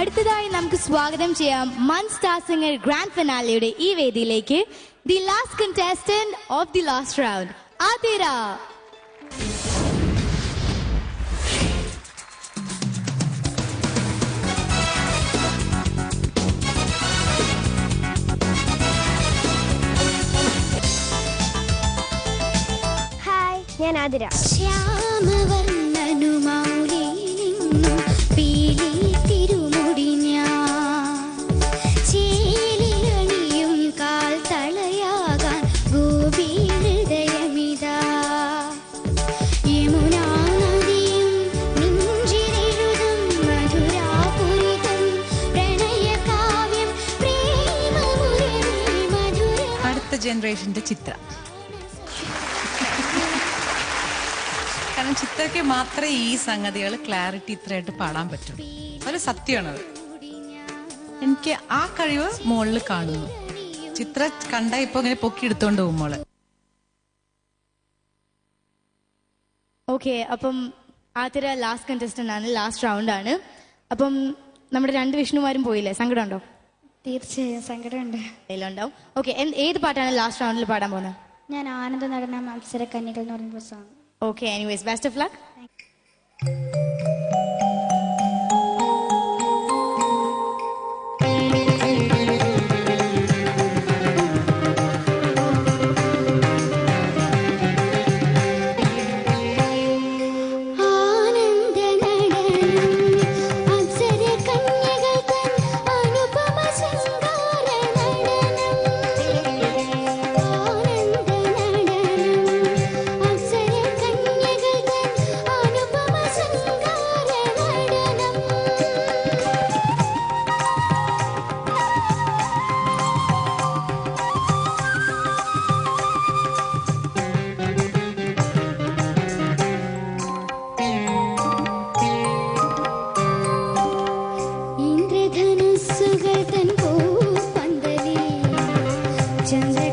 അടുത്തതായി നമുക്ക് സ്വാഗതം ചെയ്യാം മൺ സ്റ്റാർ സിംഗർ ഗ്രാൻഡ് ഫിനാലെയുടെ ഈ വേദിയിലേക്ക് the last contestant of the last round Athira. Hi, ഞാൻ ആതിര. ജനറേഷന്റെ ചിത്ര. കാരണം ചിത്രയ്ക്ക് മാത്രമേ ഈ സംഗതികൾ ക്ലാരിറ്റി ഇത്രയായിട്ട് പാടാൻ പറ്റും. ഒരു സത്യമാണത്. എനിക്ക് ആ കഴിവ് മോളിൽ കാണുന്നു. ചിത്ര കണ്ട ഇപ്പൊ ഇങ്ങനെ പൊക്കി എടുത്തോണ്ട് പോകും മോള്. ഓക്കെ, അപ്പം ആതിര ലാസ്റ്റ് കണ്ടസ്റ്റന്റ് ആണ്, ലാസ്റ്റ് റൗണ്ട് ആണ്. അപ്പം നമ്മുടെ രണ്ട് വിഷ്ണുമാരും പോയില്ലേ, സങ്കടമുണ്ടോ? തീർച്ചയായും സങ്കടമുണ്ട്. ഉണ്ടാവും. ഓക്കെ, ഏത് പാട്ടാണ് ലാസ്റ്റ് റൗണ്ടിൽ പാടാൻ പോകുന്നത്? ഞാൻ ആനന്ദ നടന മത്സര കന്യകൾ എന്ന് പറയുന്ന song. Okay, anyways best of luck. Chandra